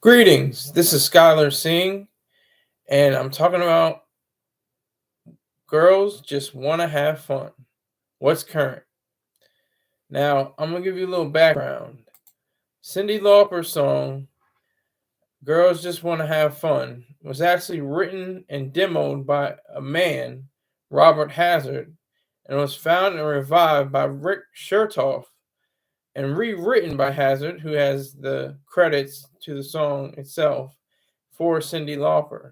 Greetings. This is Skyler Seeing, and I'm talking about girls just want to have fun. What's current? Now, I'm going to give you a little background. Cyndi Lauper's song, Girls Just Want to Have Fun, was actually written and demoed by a man, Robert Hazard, and was found and revived by Rick Chertoff and rewritten by Hazard, who has the credits to the song itself for Cyndi Lauper.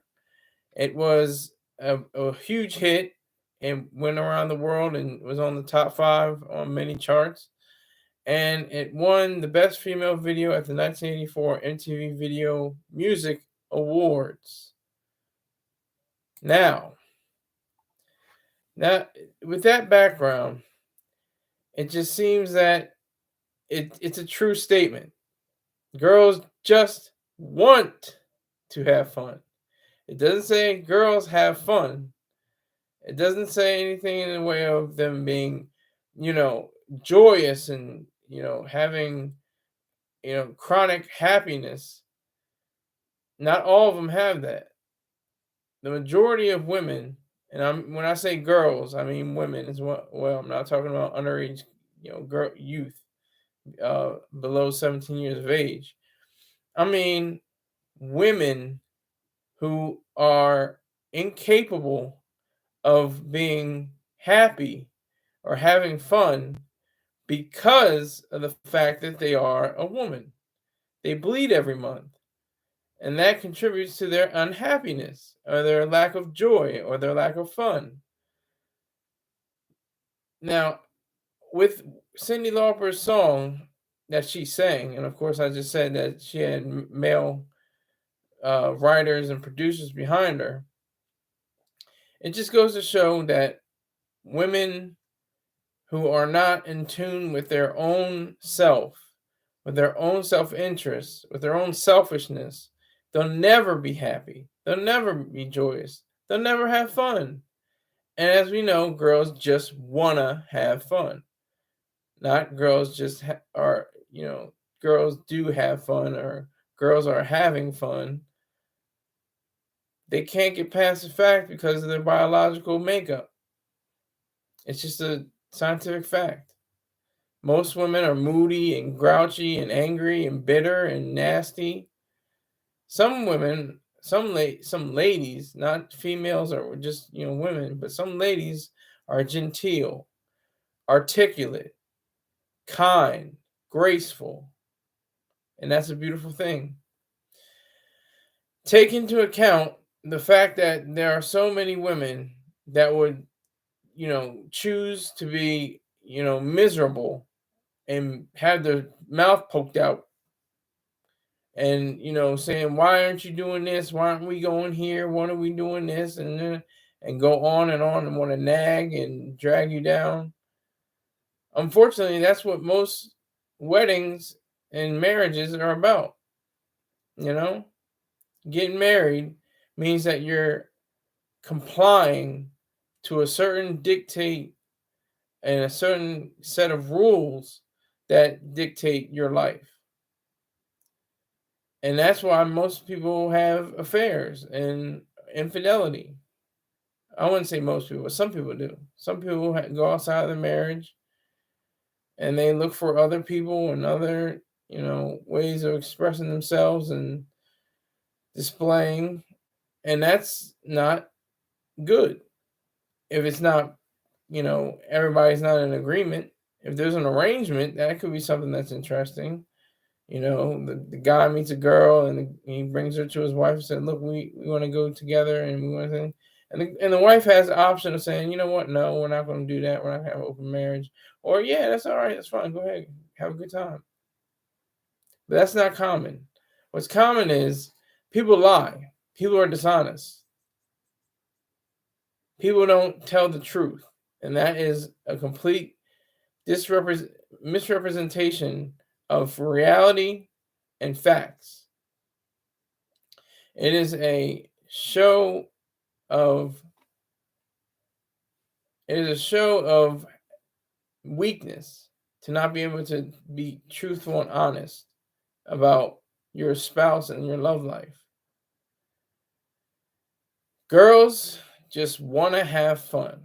It was a huge hit and went around the world and was on the top five on many charts. And it won the Best Female Video at the 1984 MTV Video Music Awards. Now, now with that background, it just seems that it's a true statement. Girls just want to have fun. It doesn't say girls have fun. It doesn't say anything in the way of them being, joyous and, having, chronic happiness. Not all of them have that. The majority of women, and when I say girls, I mean women as well. Well, I'm not talking about underage, youth, below 17 years of age. I mean women who are incapable of being happy or having fun because of the fact that they are a woman. They bleed every month, and that contributes to their unhappiness or their lack of joy or their lack of fun. Now, with Cyndi Lauper's song that she sang, and of course, I just said that she had male writers and producers behind her, it just goes to show that women who are not in tune with their own self, with their own self interest, with their own selfishness, they'll never be happy. They'll never be joyous. They'll never have fun. And as we know, girls just want to have fun. Not girls just are, girls do have fun or girls are having fun. They can't get past the fact because of their biological makeup. It's just a scientific fact. Most women are moody and grouchy and angry and bitter and nasty. Some women, some ladies, not females or just women, but some ladies are genteel, articulate, kind, graceful, and that's a beautiful thing. Take into account the fact that there are so many women that would choose to be miserable and have their mouth poked out and saying, why aren't you doing this, why aren't we going here, why are we doing this, and go on and want to nag and drag you down. Unfortunately, that's what most weddings and marriages are about. Getting married means that you're complying to a certain dictate and a certain set of rules that dictate your life. And that's why most people have affairs and infidelity. I wouldn't say most people, but some people do. Some people go outside of the marriage and they look for other people and other, ways of expressing themselves and displaying. And that's not good. If it's not, everybody's not in agreement. If there's an arrangement, that could be something that's interesting. The guy meets a girl and he brings her to his wife and said, look, we want to go together and we want to, and the wife has the option of saying, you know what, no, we're not going to do that. We're not going to have an open marriage. Or, yeah, that's all right. That's fine. Go ahead. Have a good time. But that's not common. What's common is people lie. People are dishonest. People don't tell the truth. And that is a complete misrepresentation of reality and facts. It is a show of weakness to not be able to be truthful and honest about your spouse and your love life. Girls just want to have fun.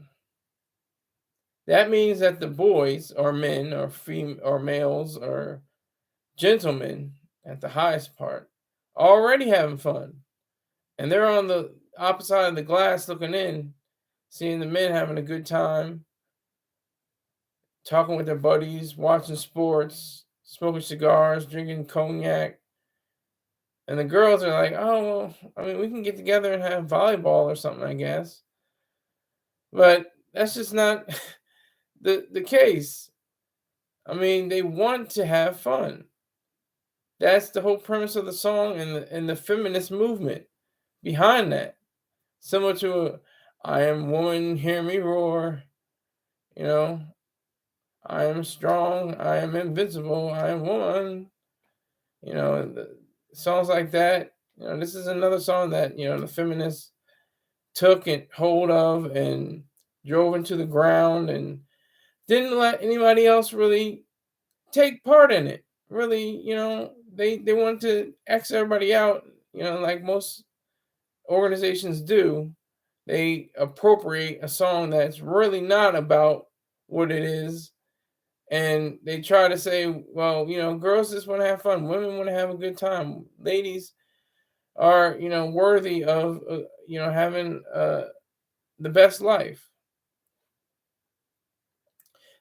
That means that the boys or men or or males or gentlemen at the highest part already having fun. And they're on the opposite side of the glass looking in, seeing the men having a good time, talking with their buddies, watching sports, smoking cigars, drinking cognac. And the girls are like, oh, well, I mean, we can get together and have volleyball or something, I guess. But that's just not the case. I mean, they want to have fun. That's the whole premise of the song and the feminist movement behind that. Similar to I am woman, hear me roar, you know, I am strong, I am invincible, I am woman, songs like that. This is another song that, the feminists took and hold of and drove into the ground and didn't let anybody else really take part in it. Really, they wanted to X everybody out, like most organizations do. They appropriate a song that's really not about what it is. And they try to say, well, girls just want to have fun. Women want to have a good time. Ladies are, worthy of, having the best life.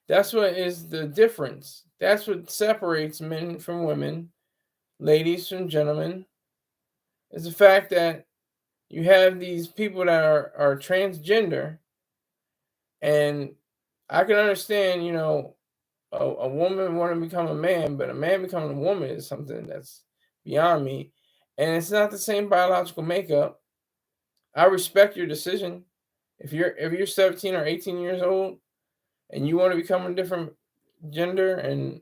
That's what is the difference. That's what separates men from women, ladies from gentlemen, is the fact that you have these people that are transgender, and I can understand, a woman want to become a man, but a man becoming a woman is something that's beyond me. And it's not the same biological makeup. I respect your decision. If you're 17 or 18 years old and you want to become a different gender and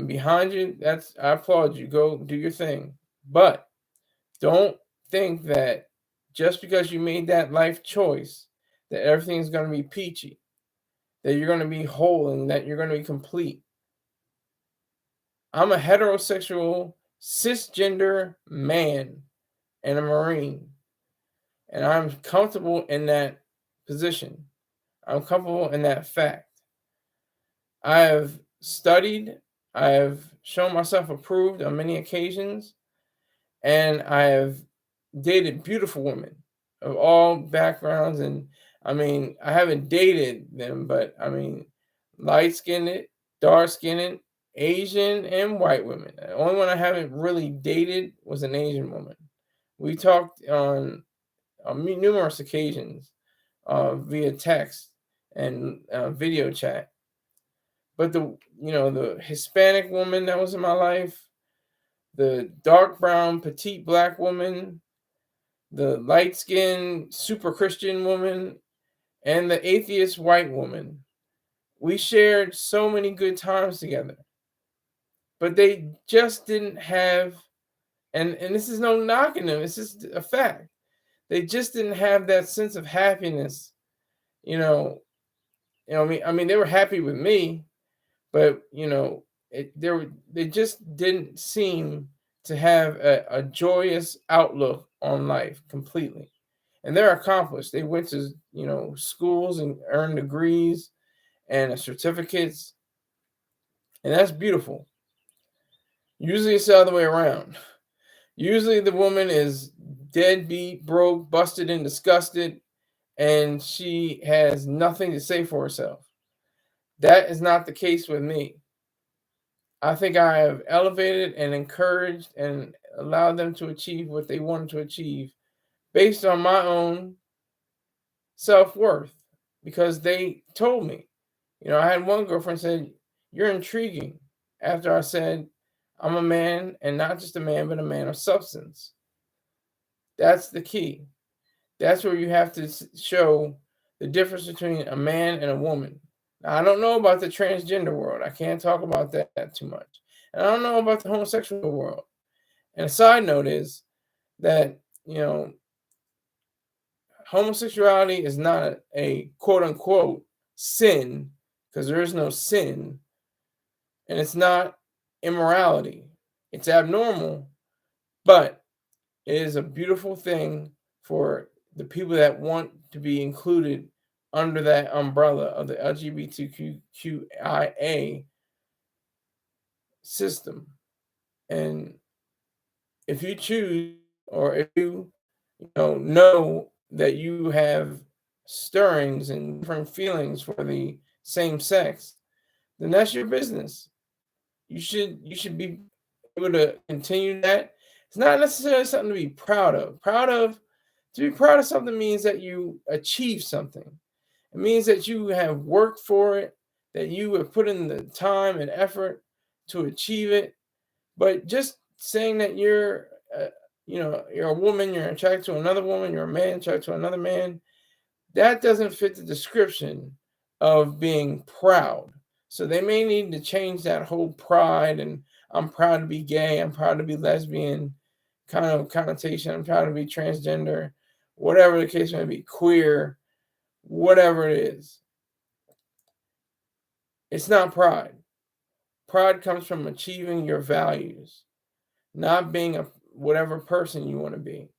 behind you, I applaud you. Go do your thing. But don't think that just because you made that life choice that everything's going to be peachy, that you're going to be whole and that you're going to be complete. I'm a heterosexual, cisgender man and a Marine, and I'm comfortable in that position. I'm comfortable in that fact. I have studied, I have shown myself approved on many occasions, and I have dated beautiful women of all backgrounds. And I mean, I haven't dated them, but I mean, light skinned, dark skinned, Asian, and white women. The only one I haven't really dated was an Asian woman. We talked on numerous occasions via text and video chat. But the Hispanic woman that was in my life, the dark brown petite black woman, the light skinned super Christian woman, and the atheist white woman, we shared so many good times together. But they just didn't have, and this is no knocking them, it's just a fact. They just didn't have that sense of happiness, you know. I mean, they were happy with me, but they just didn't seem to have a joyous outlook on life completely. And they're accomplished. They went to schools and earned degrees and certificates, and that's beautiful. Usually it's the other way around. Usually the woman is deadbeat, broke, busted, and disgusted, and she has nothing to say for herself. That is not the case with me. I think I have elevated and encouraged and allowed them to achieve what they wanted to achieve based on my own self-worth, because they told me. I had one girlfriend said, "You're intriguing," after I said, "I'm a man, and not just a man, but a man of substance." That's the key. That's where you have to show the difference between a man and a woman. Now, I don't know about the transgender world. I can't talk about that too much. And I don't know about the homosexual world. And a side note is that, homosexuality is not a quote unquote sin, because there is no sin. And it's not immorality. It's abnormal, But it is a beautiful thing for the people that want to be included under that umbrella of the LGBTQIA system. And if you choose, or if you know that you have stirrings and different feelings for the same sex, then that's your business. You should be able to continue that. It's not necessarily something to be proud of. To be proud of something means that you achieve something. It means that you have worked for it, that you have put in the time and effort to achieve it. But just saying that you're a woman, you're attracted to another woman, you're a man attracted to another man, that doesn't fit the description of being proud. So they may need to change that whole pride and I'm proud to be gay, I'm proud to be lesbian kind of connotation, I'm proud to be transgender, whatever the case may be, queer, whatever it is. It's not pride. Pride comes from achieving your values, not being a whatever person you want to be.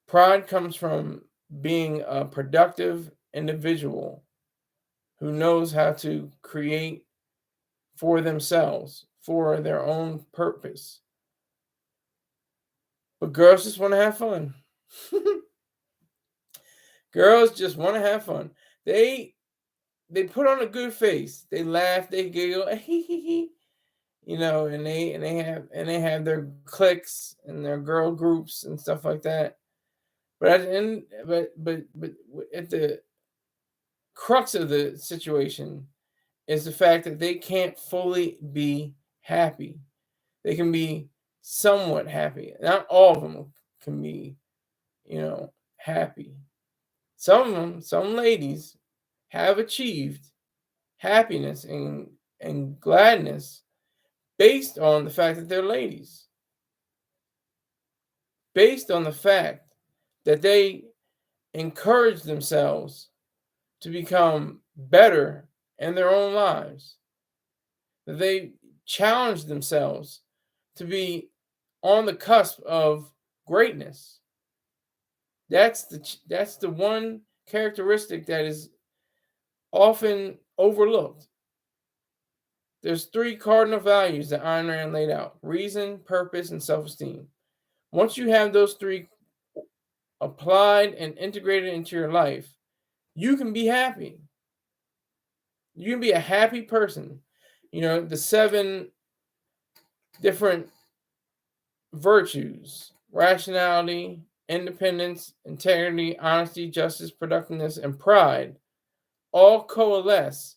Pride comes from being a productive individual who knows how to create for themselves, for their own purpose. But girls just want to have fun. Girls just want to have fun. They put on a good face. They laugh, they giggle, and they have their cliques and their girl groups and stuff like that. But at the end, but at the crux of the situation is the fact that they can't fully be happy. They can be somewhat happy. Not all of them can be, happy. Some of them, some ladies, have achieved happiness and gladness based on the fact that they're ladies, based on the fact that they encourage themselves to become better in their own lives, that they challenge themselves to be on the cusp of greatness. That's the one characteristic that is often overlooked. There's three cardinal values that Ayn Rand laid out: reason, purpose, and self-esteem. Once you have those three applied and integrated into your life, you can be happy. You can be a happy person. The 7 different virtues: rationality, independence, integrity, honesty, justice, productiveness, and pride all coalesce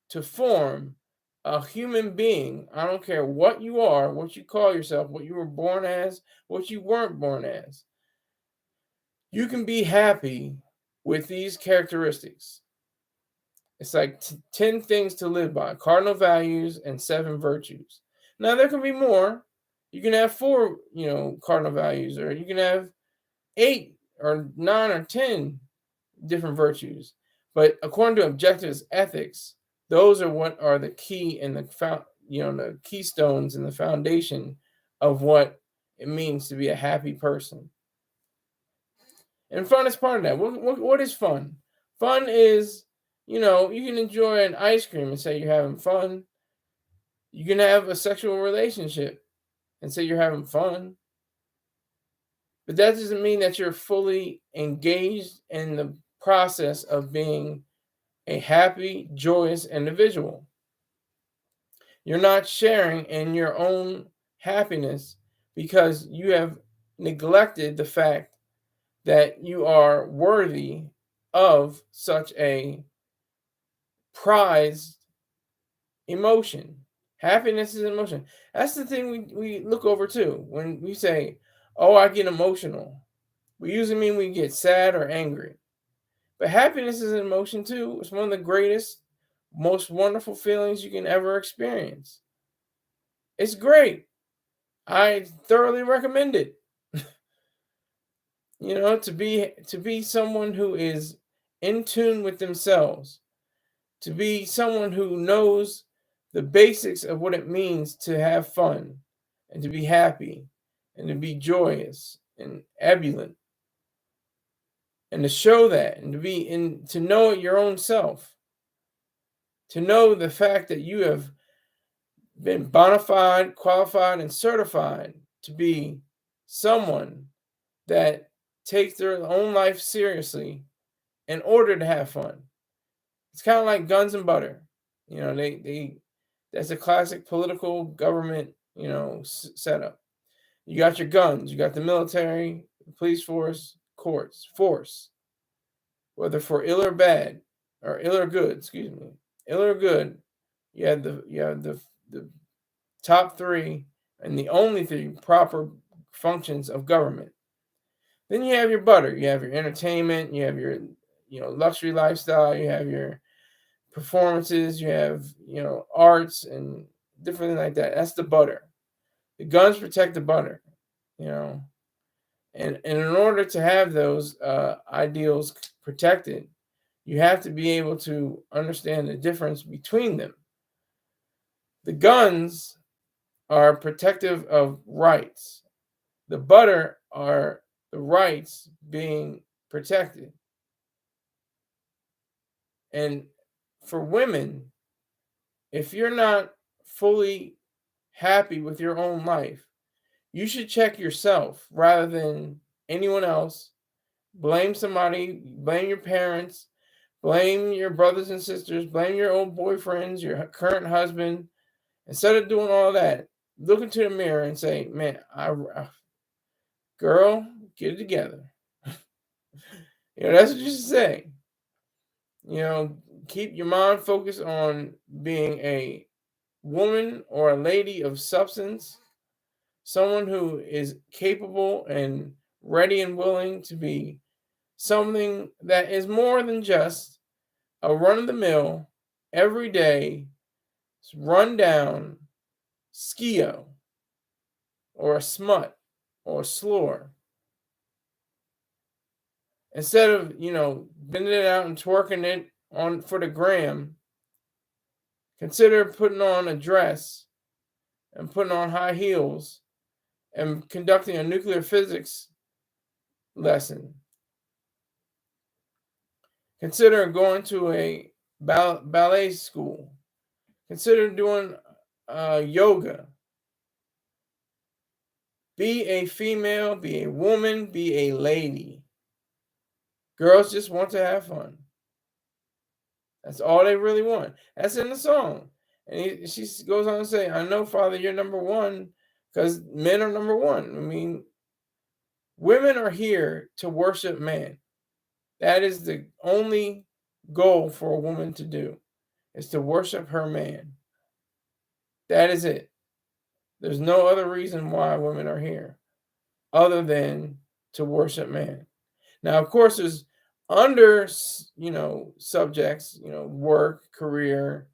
to form a human being. I don't care what you are, what you call yourself, what you were born as, what you weren't born as. You can be happy with these characteristics. It's like 10 things to live by, cardinal values and 7 virtues. Now, there can be more. You can have 4, cardinal values, or you can have 8 or 9 or 10 different virtues. But according to objectivist ethics, those are what are the key and the keystones and the foundation of what it means to be a happy person. And fun is part of that. What is fun? Fun is, you can enjoy an ice cream and say you're having fun. You can have a sexual relationship and say you're having fun. But that doesn't mean that you're fully engaged in the process of being a happy, joyous individual. You're not sharing in your own happiness because you have neglected the fact that you are worthy of such a prized emotion. Happiness is emotion. That's the thing we look over too. When we say, oh, I get emotional, we usually mean we get sad or angry. But happiness is an emotion too. It's one of the greatest, most wonderful feelings you can ever experience. It's great. I thoroughly recommend it. To be someone who is in tune with themselves, to be someone who knows the basics of what it means to have fun and to be happy and to be joyous and ebullient, and to show that, and to know your own self, to know the fact that you have been bona fide, qualified, and certified to be someone that takes their own life seriously in order to have fun. It's kind of like guns and butter. They that's a classic political government, setup. You got your guns, you got the military, the police force, courts, force, whether for ill or bad, or ill or good, excuse me, ill or good. You have the top three and the only three proper functions of government. Then you have your butter. You have your entertainment. You have your luxury lifestyle. You have your performances. You have arts and different things like that. That's the butter. The guns protect the butter. And in order to have those ideals protected, you have to be able to understand the difference between them. The guns are protective of rights. The butter are the rights being protected. And for women, if you're not fully happy with your own life, you should check yourself rather than anyone else. Blame somebody, blame your parents, blame your brothers and sisters, blame your old boyfriends, your current husband. Instead of doing all that, look into the mirror and say, man, girl, get it together. That's what you should say. Keep your mind focused on being a woman or a lady of substance, someone who is capable and ready and willing to be something that is more than just a run-of-the-mill, everyday, run-down skio or a smut or a slore. Instead of, bending it out and twerking it on for the gram, consider putting on a dress and putting on high heels and conducting a nuclear physics lesson. Consider going to a ballet school. Consider doing yoga. Be a female, be a woman, be a lady. Girls just want to have fun. That's all they really want. That's in the song. And she goes on to say, I know, Father, you're number one, because men are number one. I mean, women are here to worship man. That is the only goal for a woman to do, is to worship her man. That is it. There's no other reason why women are here other than to worship man. Now, of course, there's under, subjects, work, career,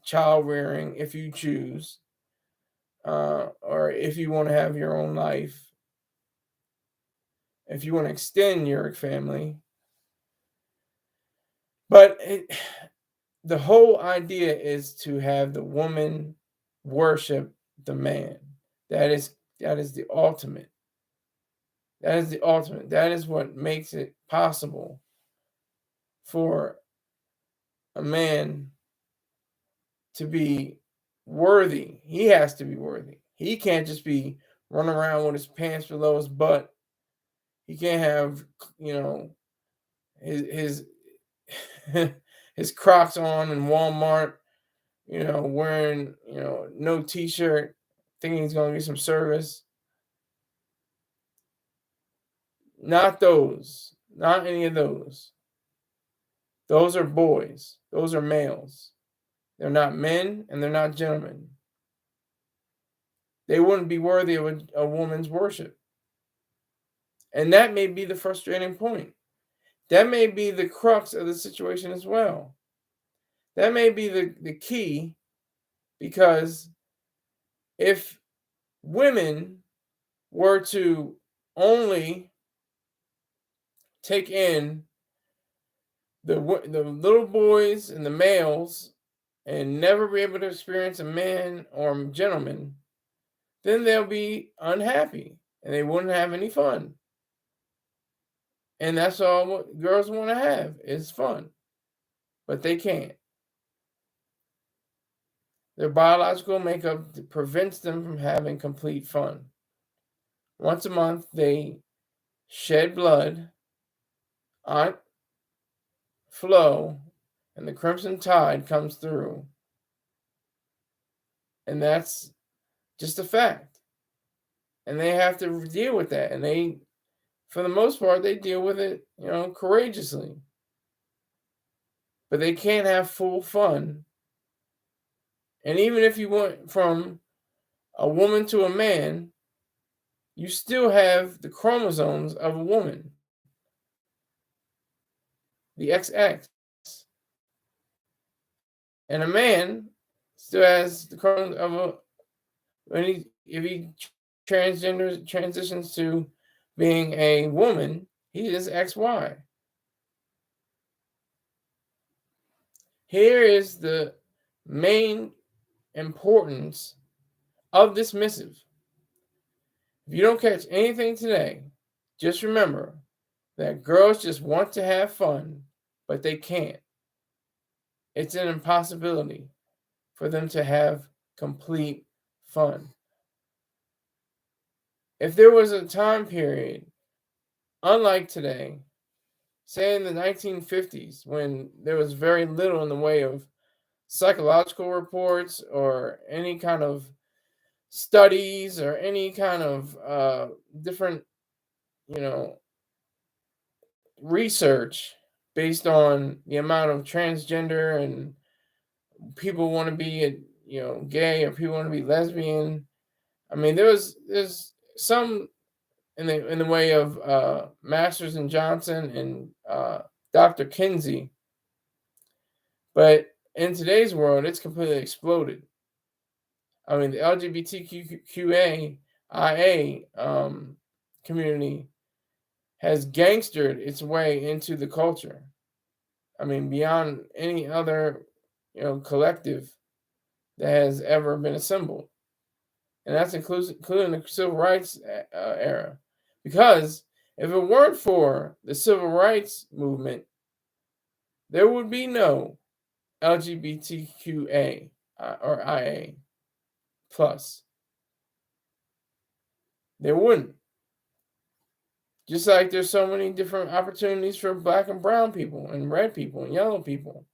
child rearing, if you choose, or if you want to have your own life, if you want to extend your family. But the whole idea is to have the woman worship the man. That is the ultimate. That is the ultimate. That is what makes it possible for a man to be worthy. He has to be worthy. He can't just be running around with his pants below his butt. He can't have, his his Crocs on in Walmart, wearing, no t-shirt, thinking he's gonna get some service. Not those. Not any of those. Those are boys. Those are males. They're not men and they're not gentlemen. They wouldn't be worthy of a woman's worship. And that may be the frustrating point. That may be the crux of the situation as well. That may be the key, because if women were to only take in the little boys and the males and never be able to experience a man or a gentleman, then they'll be unhappy and they wouldn't have any fun. And that's all what girls want to have is fun, but they can't. Their biological makeup prevents them from having complete fun. Once a month, they shed blood, aunt flow, and the crimson tide comes through. And that's just a fact. And they have to deal with that. And they, for the most part, they deal with it, courageously. But they can't have full fun. And even if you went from a woman to a man, you still have the chromosomes of a woman, the XX. And a man still has the chromosomes of a, if he transitions to being a woman, he is XY. Here is the main importance of this missive. If you don't catch anything today, just remember that girls just want to have fun, but they can't. It's an impossibility for them to have complete fun. If there was a time period, unlike today, say in the 1950s, when there was very little in the way of psychological reports or any kind of studies or any kind of different, research based on the amount of transgender and people want to be, gay, or people want to be lesbian. I mean, there's some in the way of Masters and Johnson and Dr. Kinsey, but in today's world, it's completely exploded. I mean, the LGBTQIA community has gangstered its way into the culture. I mean, beyond any other, collective that has ever been assembled. And that's including the civil rights era. Because if it weren't for the civil rights movement, there would be no LGBTQA or IA plus. There wouldn't. Just like there's so many different opportunities for black and brown people and red people and yellow people.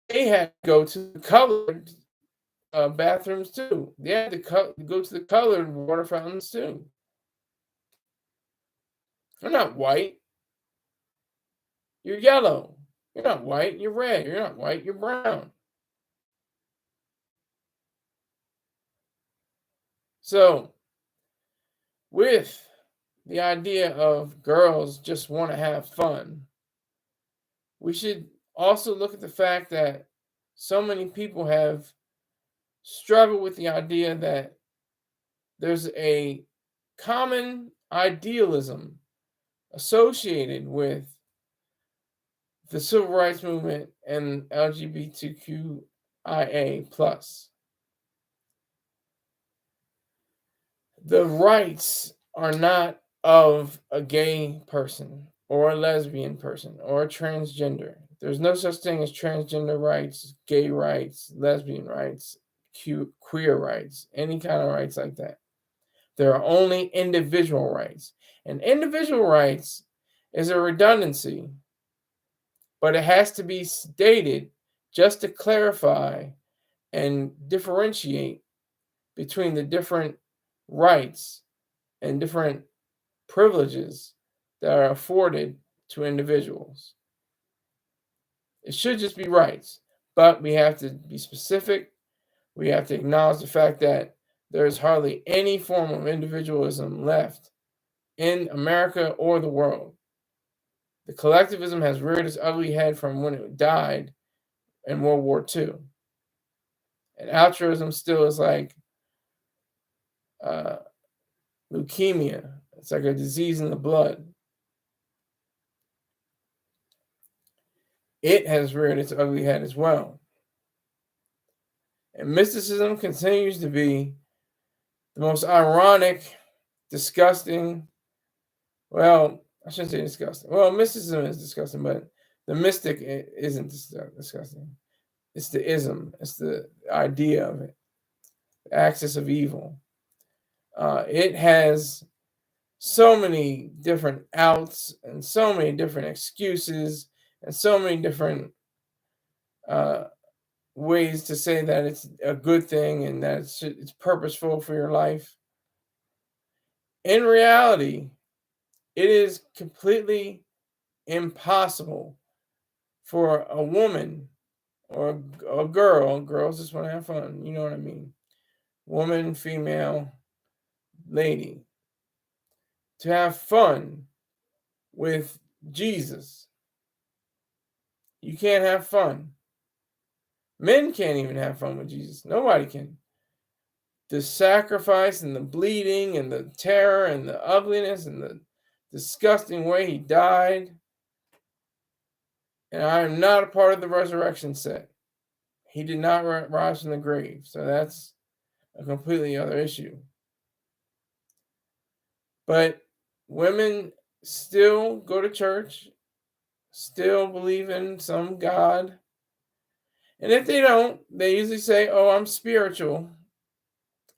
They had to go to the colored bathrooms too. They had to go to the colored water fountains too. You're not white. You're yellow. You're not white. You're red. You're not white. You're brown. So, with the idea of girls just want to have fun, we should also look at the fact that so many people have struggled with the idea that there's a common idealism associated with the civil rights movement and LGBTQIA plus. The rights are not of a gay person or a lesbian person or a transgender. There's no such thing as transgender rights, gay rights, lesbian rights, queer rights, any kind of rights like that. There are only individual rights. And individual rights is a redundancy, but it has to be stated just to clarify and differentiate between the different rights and different privileges that are afforded to individuals. It should just be rights, but we have to be specific. We have to acknowledge the fact that there's hardly any form of individualism left in America or the world. The collectivism has reared its ugly head from when it died in World War II. And altruism still is like leukemia. It's like a disease in the blood. It has reared its ugly head as well. And mysticism continues to be the most ironic, disgusting, well, I shouldn't say disgusting. Well, mysticism is disgusting, but the mystic isn't disgusting. It's the ism, it's the idea of it, the axis of evil. It has so many different outs and so many different excuses and so many different uh, ways to say that it's a good thing and that it's purposeful for your life. In reality, it is completely impossible for a woman or a girl, girls just want to have fun, you know what I mean? Woman, female, lady, to have fun with Jesus. You can't have fun. Men can't even have fun with Jesus. Nobody can. The sacrifice and the bleeding and the terror and the ugliness and the disgusting way he died. And I am not a part of the resurrection set. He did not rise from the grave. So that's a completely other issue. But women still go to church, still believe in some God. And if they don't, they usually say, "Oh, I'm spiritual.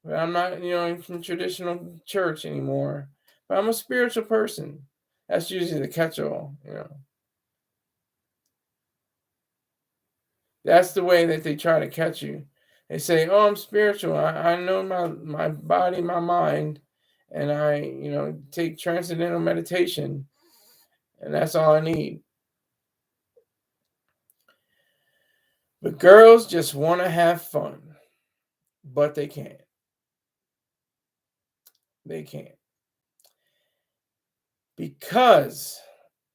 But I'm not, in traditional church anymore. But I'm a spiritual person." That's usually the catch-all. That's the way that they try to catch you. They say, "Oh, I'm spiritual. I know my body, my mind, and I, take transcendental meditation, and that's all I need." But girls just want to have fun, but they can't. They can't. Because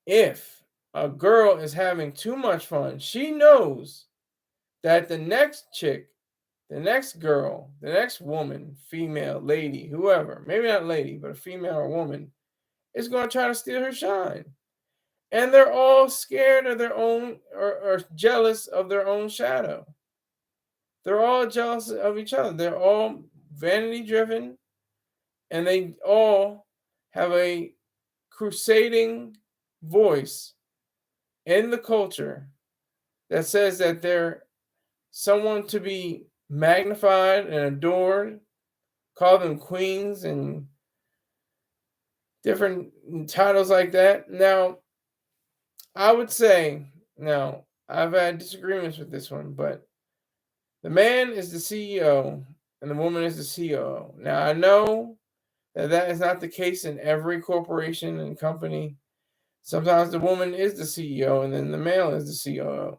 if a girl is having too much fun, she knows that the next chick, the next girl, the next woman, female, lady, whoever, maybe not lady, but a female or woman, is going to try to steal her shine. And they're all scared of their own or jealous of their own shadow. They're all jealous of each other. They're all vanity driven, and they all have a crusading voice in the culture that says that they're someone to be magnified and adored, call them queens and different titles like that. Now, I would say, now, I've had disagreements with this one, but the man is the CEO and the woman is the COO. Now, I know that is not the case in every corporation and company. Sometimes the woman is the CEO and then the male is the COO.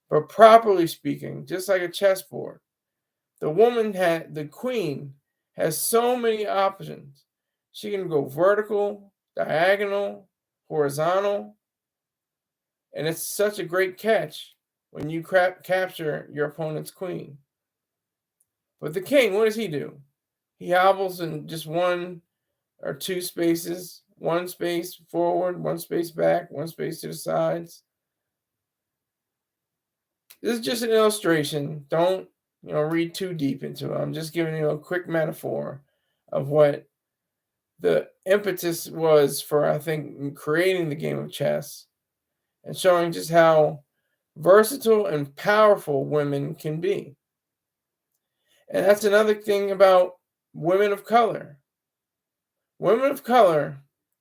But properly speaking, just like a chessboard, the queen has so many options. She can go vertical, diagonal, horizontal, and it's such a great catch when you capture your opponent's queen. But the king, what does he do? He hobbles in just one or two spaces, one space forward, one space back, one space to the sides. This is just an illustration. Don't read too deep into it. I'm just giving you a quick metaphor of what the impetus was for, I think, creating the game of chess and showing just how versatile and powerful women can be. And that's another thing about women of color. Women of color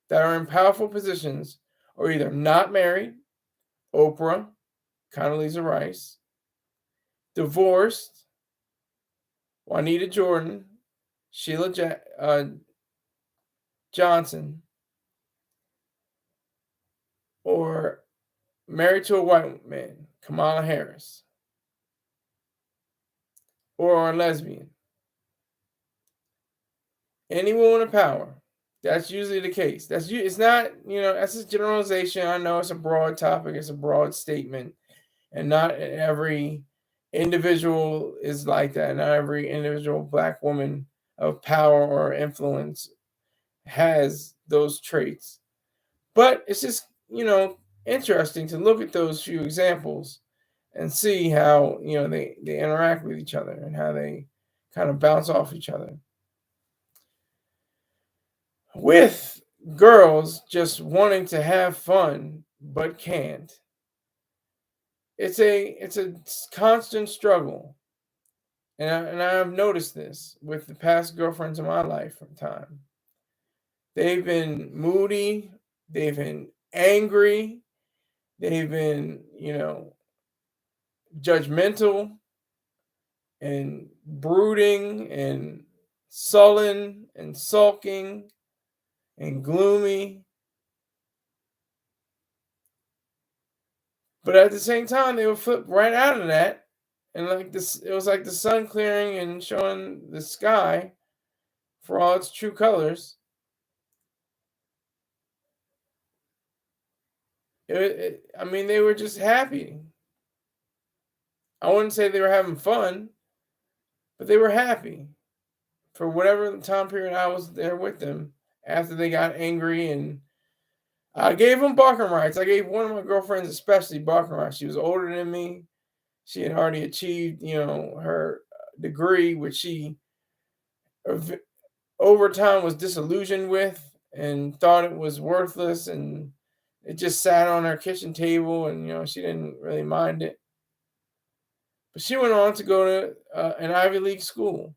that are in powerful positions are either not married, Oprah, Condoleezza Rice, divorced, Juanita Jordan, Sheila Johnson, or married to a white man, Kamala Harris, or a lesbian. Any woman of power. That's usually the case. It's not, that's a generalization. I know it's a broad topic, it's a broad statement, and not every individual is like that. Not every individual black woman of power or influence has those traits. But it's just, interesting to look at those few examples and see how, they interact with each other and how they kind of bounce off each other. With girls just wanting to have fun but can't, it's a constant struggle. And I've noticed this with the past girlfriends in my life from time. They've been moody, they've been angry, they've been, judgmental and brooding and sullen and sulking and gloomy. But at the same time, they would flip right out of that. And like this, it was like the sun clearing and showing the sky for all its true colors. I mean, they were just happy. I wouldn't say they were having fun, but they were happy for whatever time period I was there with them after they got angry. And I gave them barking rights. I gave one of my girlfriends especially barking rights. She was older than me. She had already achieved, her degree, which she over time was disillusioned with and thought it was worthless, and it just sat on her kitchen table, and she didn't really mind it. But she went on to go to an Ivy League school.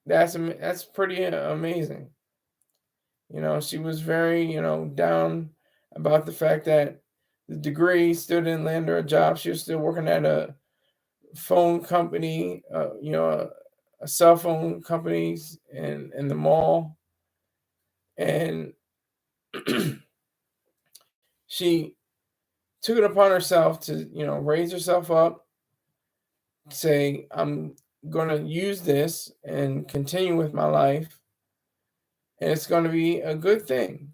That's pretty amazing. She was very, down about the fact that the degree still didn't land her a job. She was still working at a phone company, a cell phone companies in the mall. And she took it upon herself to, raise herself up, say, I'm going to use this and continue with my life, and it's going to be a good thing.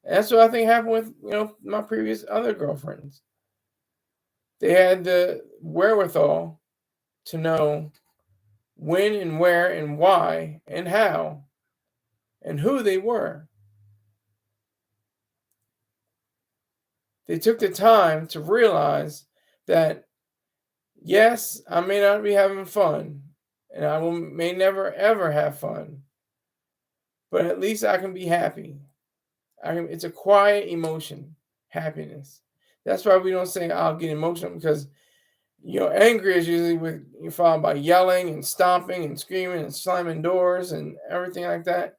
And that's what I think happened with, my previous other girlfriends. They had the wherewithal to know when and where and why and how and who they were. They took the time to realize that, yes, I may not be having fun, and may never ever have fun, but at least I can be happy. It's a quiet emotion, happiness. That's why we don't say I'll get emotional, because angry is usually followed by yelling and stomping and screaming and slamming doors and everything like that.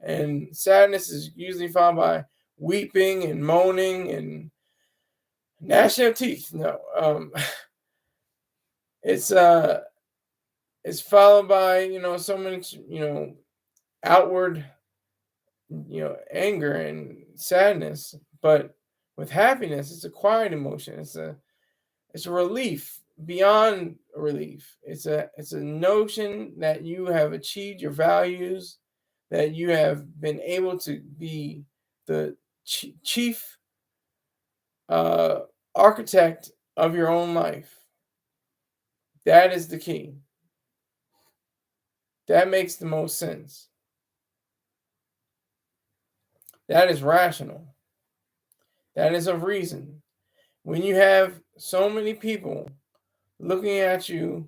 And sadness is usually followed by weeping and moaning and gnashing of teeth. No, it's followed by so much outward anger and sadness. But with happiness, it's a quiet emotion. It's a relief beyond relief. It's a notion that you have achieved your values, that you have been able to be the chief architect of your own life. That is the key. That makes the most sense. That is rational. That is a reason. When you have so many people looking at you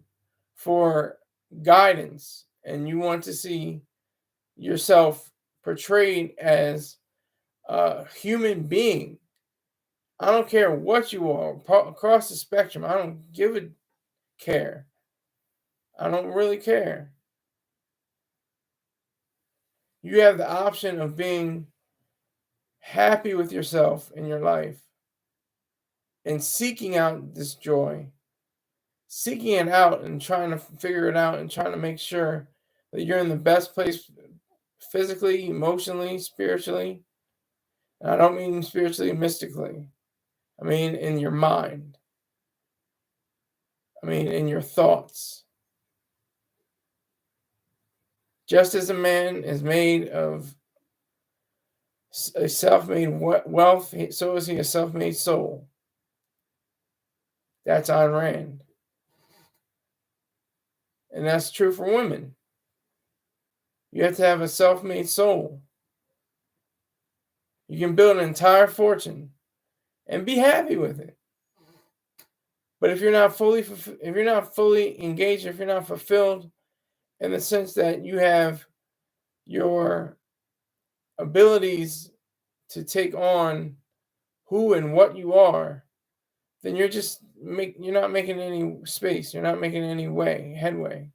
for guidance, and you want to see yourself portrayed as a human being, I don't care what you are across the spectrum. I don't give a care. I don't really care. You have the option of being happy with yourself in your life and seeking out this joy, seeking it out and trying to figure it out and trying to make sure that you're in the best place physically, emotionally, spiritually. And I don't mean spiritually, mystically. I mean in your mind. I mean in your thoughts. Just as a man is made of a self-made wealth, so is he a self-made soul. That's Ayn Rand. And that's true for women. You have to have a self-made soul. You can build an entire fortune and be happy with it. But if you're not fully engaged, if you're not fulfilled in the sense that you have your abilities to take on who and what you are, then you're not making any space. You're not making any headway.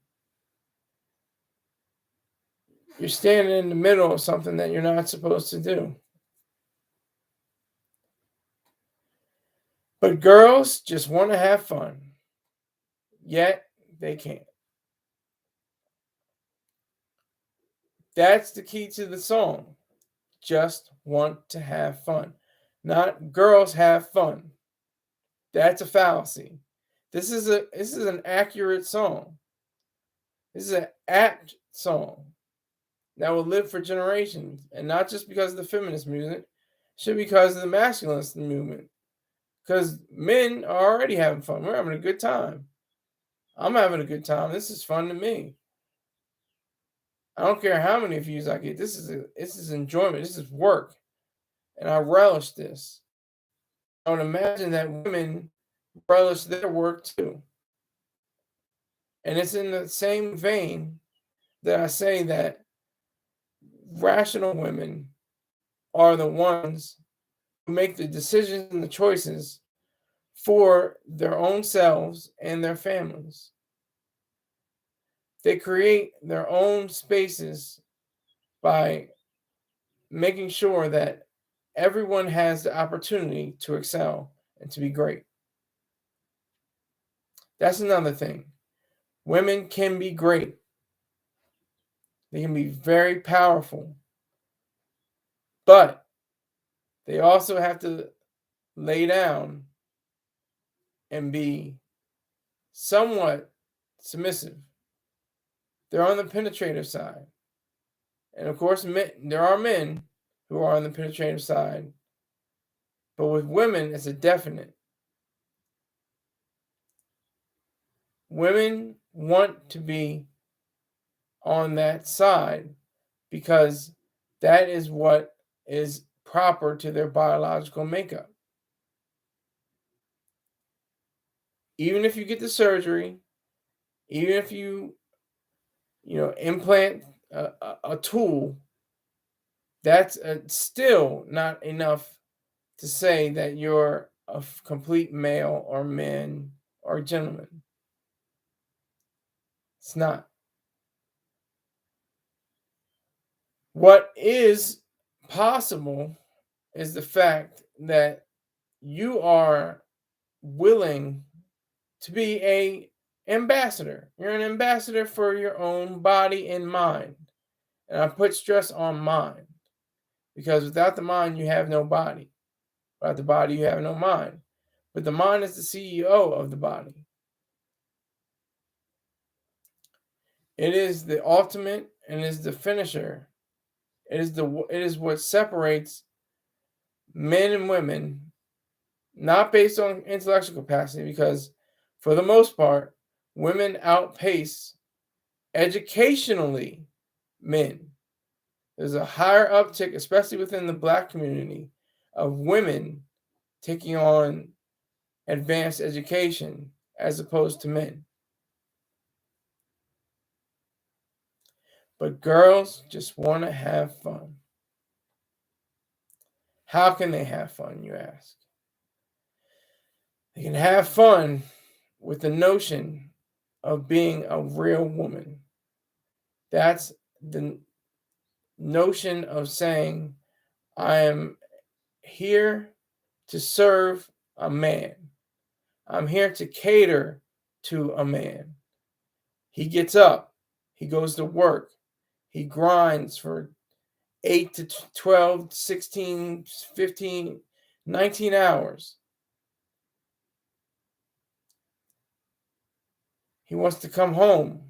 You're standing in the middle of something that you're not supposed to do. But girls just want to have fun, yet they can't. That's the key to the song. Just want to have fun. Not girls have fun. That's a fallacy. This is an accurate song. This is an apt song that will live for generations, and not just because of the feminist movement, it should be because of the masculinist movement. Because men are already having fun. We're having a good time. I'm having a good time. This is fun to me. I don't care how many views I get. This is enjoyment. This is work, and I relish this. I would imagine that women relish their work too. And it's in the same vein that I say that rational women are the ones who make the decisions and the choices for their own selves and their families. They create their own spaces by making sure that everyone has the opportunity to excel and to be great. That's another thing. Women can be great. They can be very powerful. But they also have to lay down and be somewhat submissive. They're on the penetrative side. And of course, there are men who are on the penetrative side. But with women, it's a definite. Women want to be on that side because that is what is proper to their biological makeup. Even if you get the surgery, even if you implant a tool, that's still not enough to say that you're a complete male or man or gentleman. It's not. What is possible is the fact that you are willing to be a ambassador. You're an ambassador for your own body and mind. And I put stress on mind because without the mind, you have no body. Without the body, you have no mind. But the mind is the CEO of the body. It is the ultimate and is the finisher. It is what separates men and women, not based on intellectual capacity, because for the most part, women outpace educationally men. There's a higher uptick, especially within the Black community, of women taking on advanced education as opposed to men. But girls just want to have fun. How can they have fun, you ask? They can have fun with the notion of being a real woman. That's the notion of saying, I am here to serve a man. I'm here to cater to a man. He gets up, he goes to work, he grinds for 8 to 12, 16, 15, 19 hours. He wants to come home.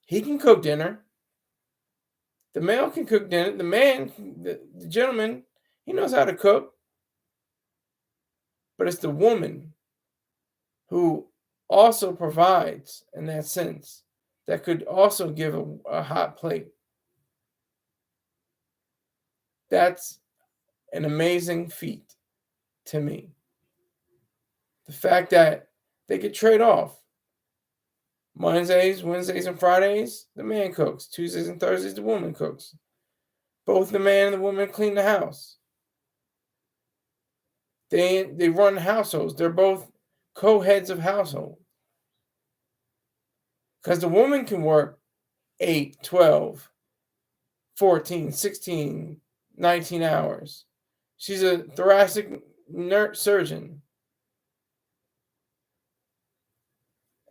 He can cook dinner. The male can cook dinner. The man, the gentleman, he knows how to cook. But it's the woman who also provides in that sense, that could also give a hot plate. That's an amazing feat to me. The fact that they could trade off. Wednesdays, and Fridays, the man cooks. Tuesdays and Thursdays, the woman cooks. Both the man and the woman clean the house. They run households. They're both co-heads of household. Because the woman can work 8, 12, 14, 16, 19 hours. She's a thoracic surgeon.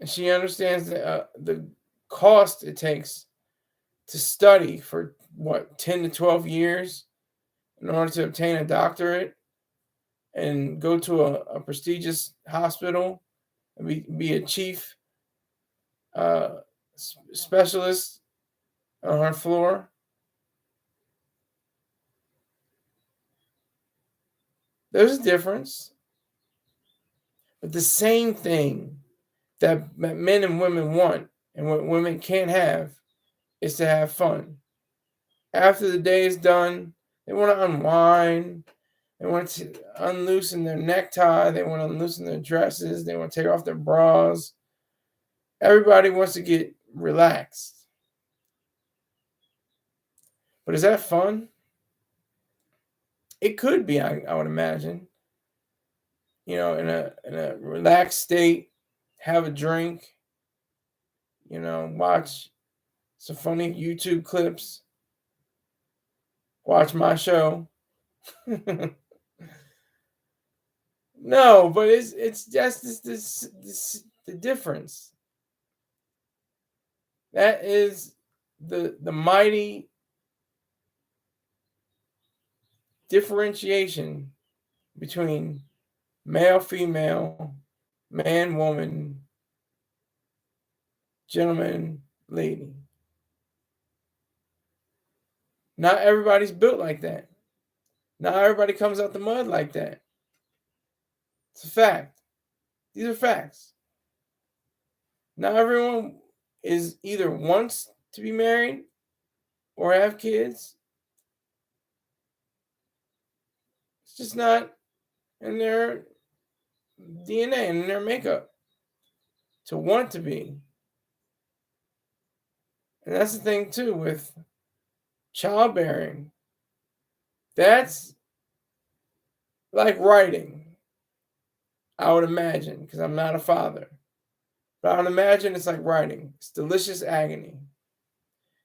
And she understands the cost it takes to study for, 10 to 12 years in order to obtain a doctorate and go to a prestigious hospital and be a chief specialist on her floor. There's a difference. But the same thing that men and women want and what women can't have is to have fun. After the day is done, they want to unwind. They want to unloosen their necktie. They want to unloosen their dresses. They want to take off their bras. Everybody wants to get relaxed. But is that fun? It could be, I would imagine. In a relaxed state, have a drink, watch some funny YouTube clips, watch my show. No, but it's just this the difference. That is the mighty differentiation between male, female, man, woman, gentleman, lady. Not everybody's built like that. Not everybody comes out the mud like that. It's a fact. These are facts. Not everyone is either wants to be married or have kids. It's just not in their DNA and in their makeup to want to be. And that's the thing too with childbearing. That's like writing, I would imagine, because I'm not a father. But I would imagine it's like writing. It's delicious agony.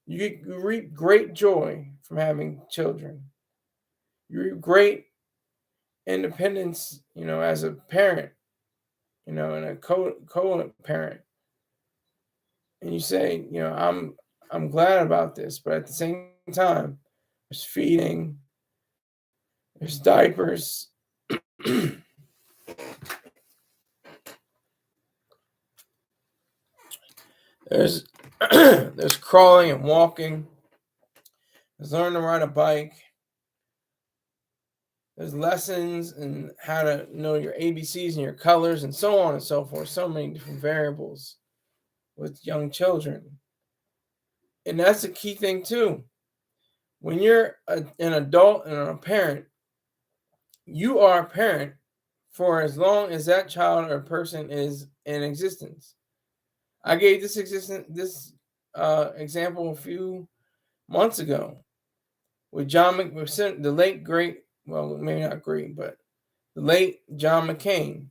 You reap great joy from having children. You reap great independence, as a parent, and a co-parent. And you say, I'm glad about this, but at the same time, there's feeding, there's diapers. There's there's crawling and walking. There's learning to ride a bike. There's lessons and how to know your ABCs and your colors and so on and so forth. So many different variables with young children. And that's a key thing too. When you're an adult and a parent, you are a parent for as long as that child or person is in existence. I gave this example a few months ago with the late great, well, maybe not great, but the late John McCain.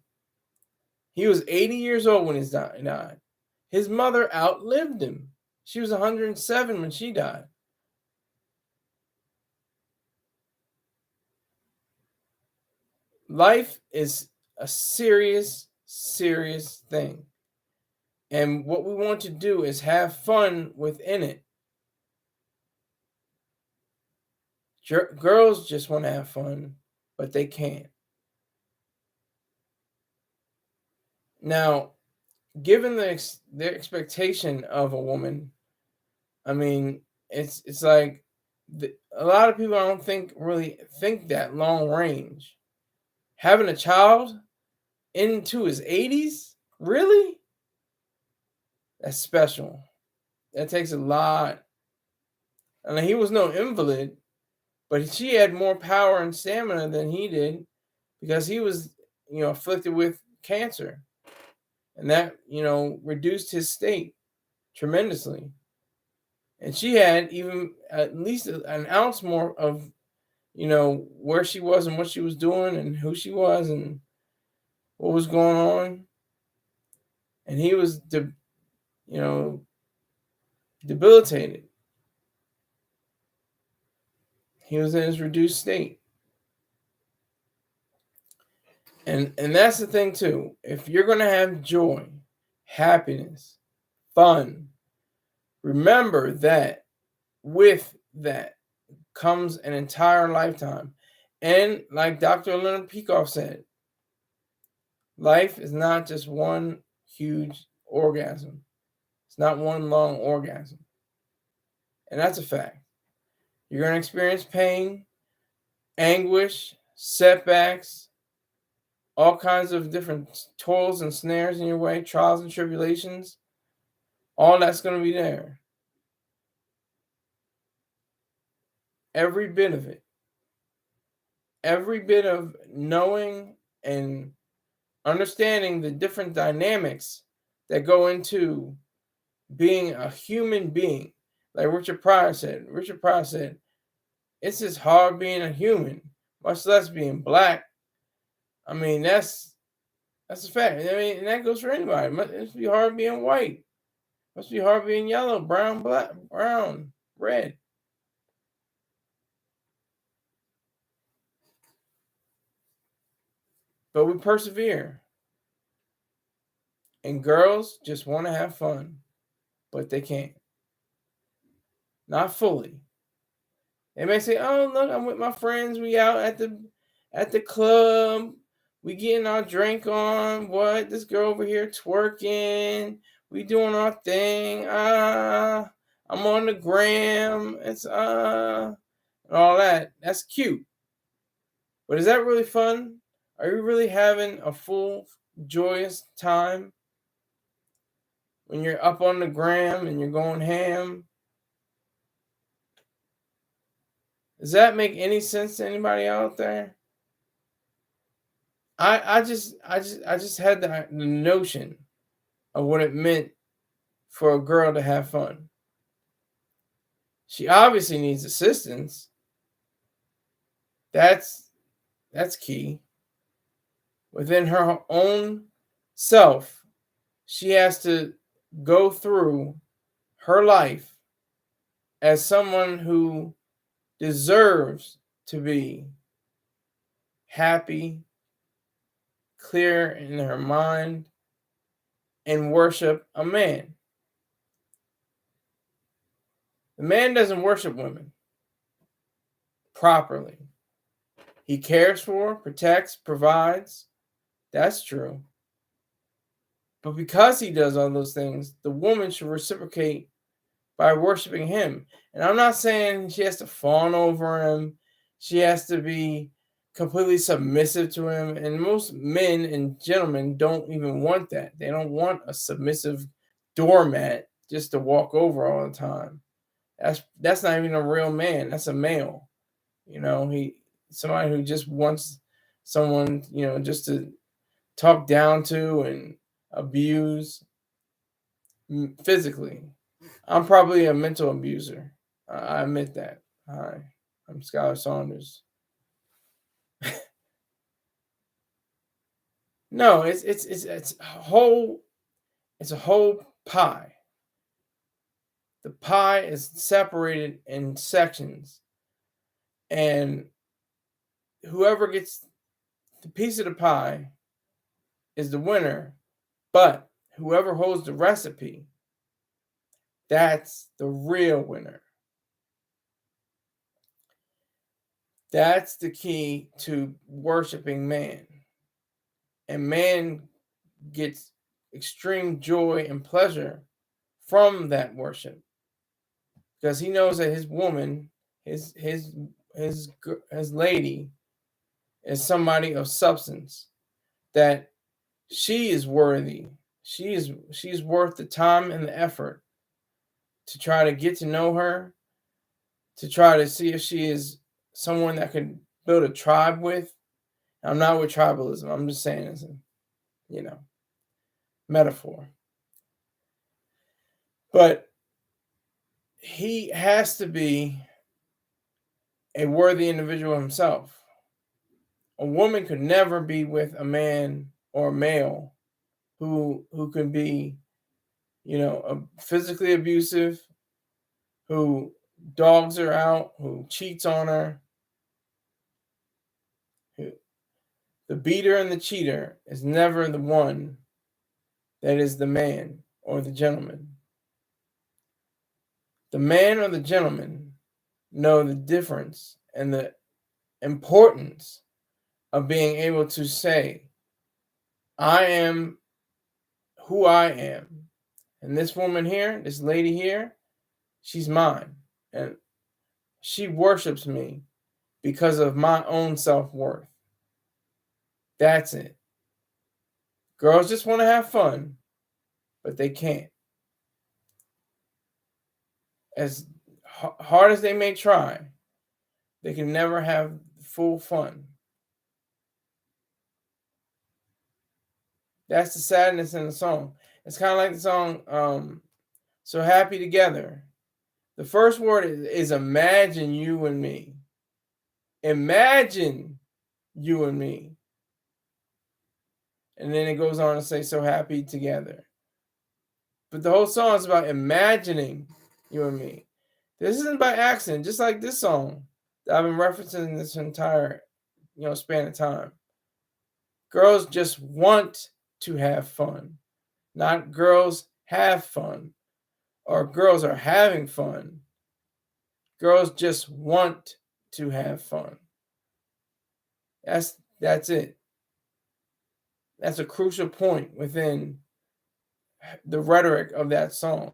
He was 80 years old when he died. His mother outlived him. She was 107 when she died. Life is a serious, serious thing. And what we want to do is have fun within it. Girls just want to have fun, but they can't. Now, given the expectation of a woman, I mean, it's like a lot of people I don't think really think that long range. Having a child into his 80s, really? That's special. That takes a lot. I mean, he was no invalid, but she had more power and stamina than he did because he was, afflicted with cancer, and that, reduced his state tremendously. And she had even at least an ounce more of, where she was and what she was doing and who she was and what was going on. And he was, you know, debilitated. He was in his reduced state. And that's the thing too. If you're going to have joy, happiness, fun, remember that with that comes an entire lifetime. And like Dr. Leonard Peikoff said, life is not just one huge orgasm. It's not one long orgasm. And that's a fact. You're going to experience pain, anguish, setbacks, all kinds of different toils and snares in your way, trials and tribulations. All that's going to be there. Every bit of it. Every bit of knowing and understanding the different dynamics that go into being a human being. Like Richard Pryor said. Richard Pryor said, it's just hard being a human, much less being black. I mean, that's a fact. I mean, and that goes for anybody. It must be hard being white. It must be hard being yellow, brown, black, brown, red. But we persevere. And girls just want to have fun, but they can't. Not fully. They may say, "Oh, look, I'm with my friends. We out at the club. We getting our drink on. What? This girl over here twerking. We doing our thing. I'm on the gram. It's and all that. That's cute. But is that really fun? Are you really having a full, joyous time when you're up on the gram and you're going ham? Does that make any sense to anybody out there? I just had the notion of what it meant for a girl to have fun. She obviously needs assistance. That's key. Within her own self, she has to go through her life as someone who deserves to be happy, clear in her mind, and worship a man. The man doesn't worship women properly. He cares for, protects, provides. That's true. But because he does all those things, the woman should reciprocate by worshiping him. And I'm not saying she has to fawn over him. She has to be completely submissive to him. And most men and gentlemen don't even want that. They don't want a submissive doormat just to walk over all the time. That's not even a real man. That's a male. Somebody who just wants someone, just to talk down to and abuse physically. I'm probably a mental abuser. I admit that. Hi, I'm Skyler Saunders. No, it's a whole pie. The pie is separated in sections, and whoever gets the piece of the pie is the winner. But whoever holds the recipe, that's the real winner. That's the key to worshiping man. And man gets extreme joy and pleasure from that worship, because he knows that his woman, his lady, is somebody of substance, that she is worthy. She's worth the time and the effort to try to get to know her, to try to see if she is someone that could build a tribe with, I'm not with tribalism. I'm just saying it's a metaphor. But he has to be a worthy individual himself. A woman could never be with a man or a male who can be, physically abusive, who dogs her out, who cheats on her. The beater and the cheater is never the one that is the man or the gentleman. The man or the gentleman know the difference and the importance of being able to say, I am who I am. And this woman here, this lady here, she's mine. And she worships me because of my own self-worth. That's it. Girls just want to have fun, but they can't. As hard as they may try, they can never have full fun. That's the sadness in the song. It's kind of like the song So Happy Together. The first word is imagine you and me. Imagine you and me. And then it goes on to say so happy together. But the whole song is about imagining you and me. This isn't by accident, just like this song that I've been referencing this entire span of time. Girls just want to have fun, not girls have fun or girls are having fun. Girls just want to have fun. That's it. That's a crucial point within the rhetoric of that song,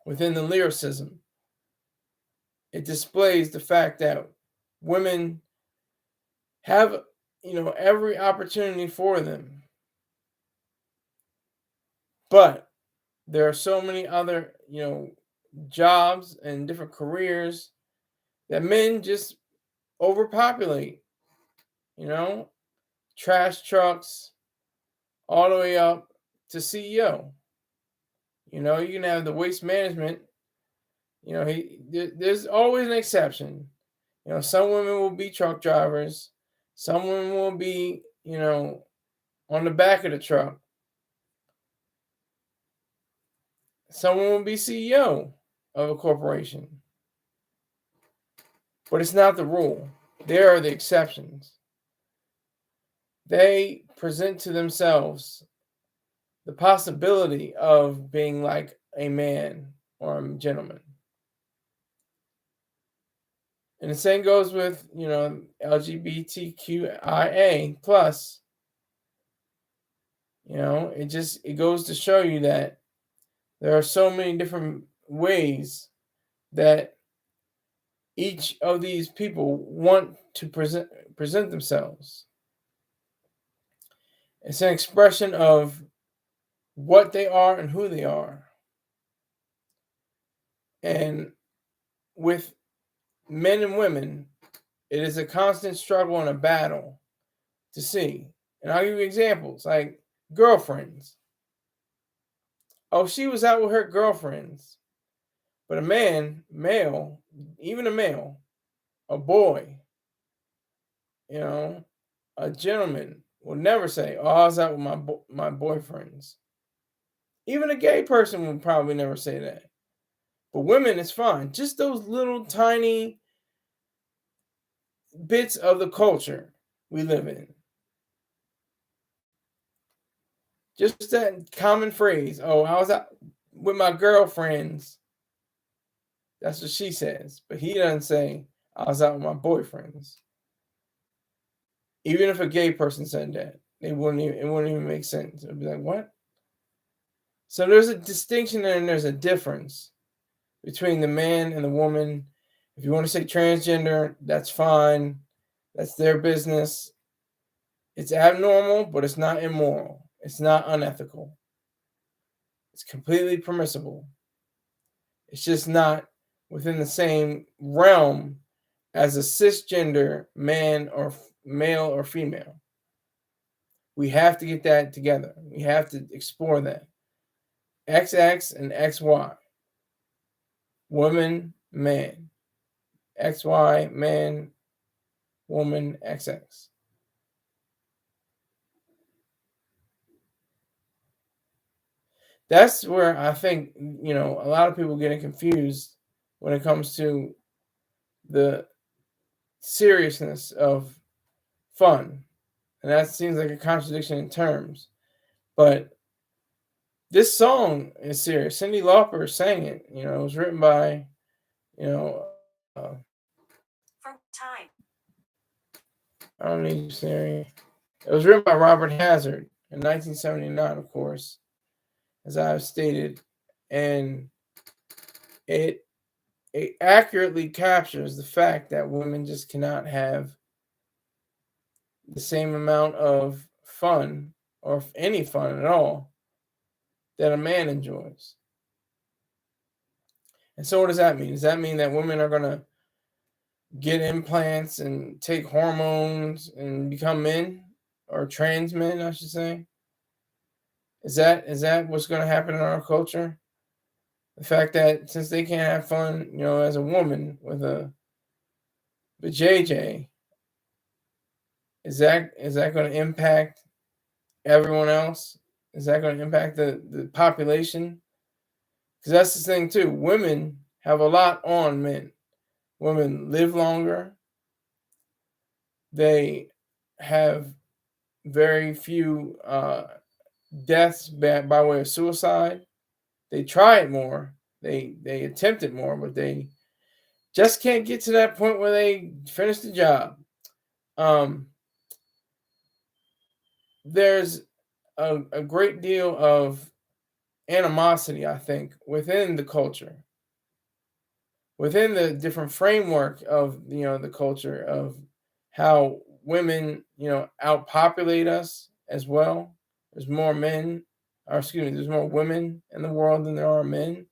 within the lyricism. It displays the fact that women have, every opportunity for them. But there are so many other, jobs and different careers that men just overpopulate, trash trucks all the way up to CEO. You can have the waste management. There's always an exception. Some women will be truck drivers. Some women will be, on the back of the truck. Someone will be CEO of a corporation. But it's not the rule. There are the exceptions. They present to themselves the possibility of being like a man or a gentleman. And the same goes with, LGBTQIA plus. It goes to show you that there are so many different ways that each of these people want to present themselves. It's an expression of what they are and who they are. And with men and women, it is a constant struggle and a battle to see. And I'll give you examples, like girlfriends. Oh, she was out with her girlfriends. But a man, male, even a male, a boy, a gentleman will never say, "Oh, I was out with my boyfriends." Even a gay person would probably never say that. But women, it's fine. Just those little tiny bits of the culture we live in. Just that common phrase, "Oh, I was out with my girlfriends." That's what she says. But he doesn't say, "I was out with my boyfriends." Even if a gay person said that, it wouldn't even make sense. It'd be like, what? So there's a distinction and there's a difference between the man and the woman. If you want to say transgender, that's fine. That's their business. It's abnormal, but it's not immoral. It's not unethical. It's completely permissible. It's just not within the same realm as a cisgender man or male or female. We have to get that together. We have to explore that. XX and XY. Woman, man. XY, man, woman, XX. That's where I think, a lot of people getting confused when it comes to the seriousness of fun. And that seems like a contradiction in terms. But this song is serious. Cyndi Lauper sang it. It was written by, you know, uh, For time. I don't need you, Siri. It was written by Robert Hazard in 1979, of course, as I have stated. And it accurately captures the fact that women just cannot have the same amount of fun or any fun at all that a man enjoys. And so what does that mean? Does that mean that women are going to get implants and take hormones and become men, or trans men, I should say? Is that what's going to happen in our culture? The fact that since they can't have fun, as a woman with a JJ, is that going to impact everyone else? Is that going to impact the population? Because that's the thing too. Women have a lot on men. Women live longer. They have very few deaths by way of suicide. They try it more. They attempt it more, but they just can't get to that point where they finish the job. There's a great deal of animosity, I think, within the culture, within the different framework of the culture, of how women outpopulate us as well. There's more men, or excuse me, there's more women in the world than there are men.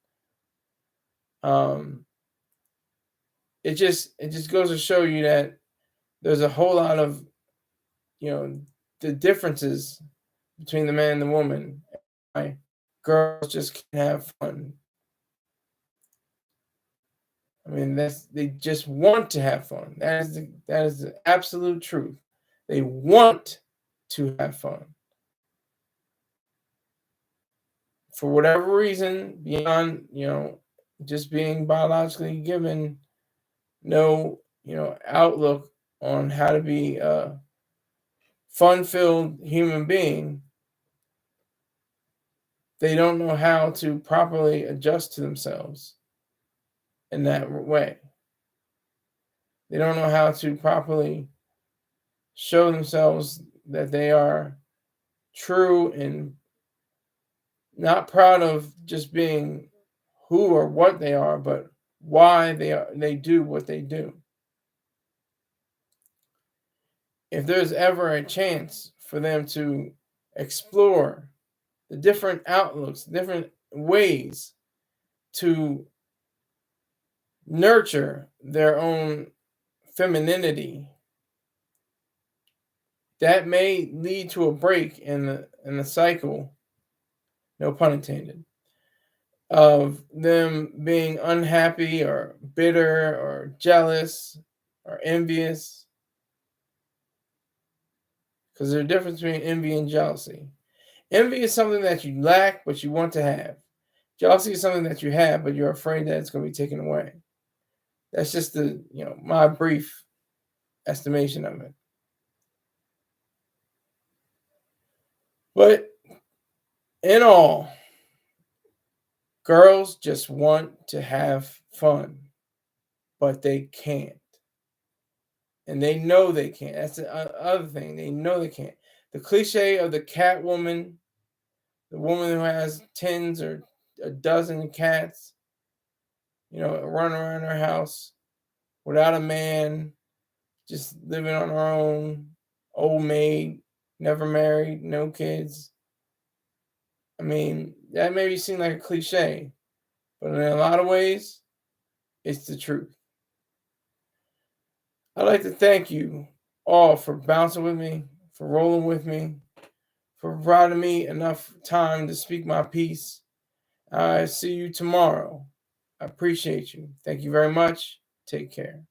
It just goes to show you that there's a whole lot of the differences between the man and the woman. Why girls just can't have fun. I mean, they just want to have fun. That is the absolute truth. They want to have fun for whatever reason beyond just being biologically given no outlook on how to be a fun-filled human being. They don't know how to properly adjust to themselves in that way. They don't know how to properly show themselves that they are true and not proud of just being who or what they are, but why they do what they do. If there's ever a chance for them to explore the different outlooks, different ways to nurture their own femininity, that may lead to a break in the cycle, no pun intended, of them being unhappy or bitter or jealous or envious. Because there's a difference between envy and jealousy. Envy is something that you lack but you want to have. Jealousy is something that you have but you're afraid that it's going to be taken away. That's just my brief estimation of it. But in all, girls just want to have fun, but they can't. And they know they can't. That's the other thing. They know they can't. The cliche of the cat woman, the woman who has tens or a dozen cats, run around her house without a man, just living on her own, old maid, never married, no kids. I mean, that may seem like a cliche, but in a lot of ways, it's the truth. I'd like to thank you all for bouncing with me, for rolling with me, for providing me enough time to speak my piece. I see you tomorrow. I appreciate you. Thank you very much. Take care.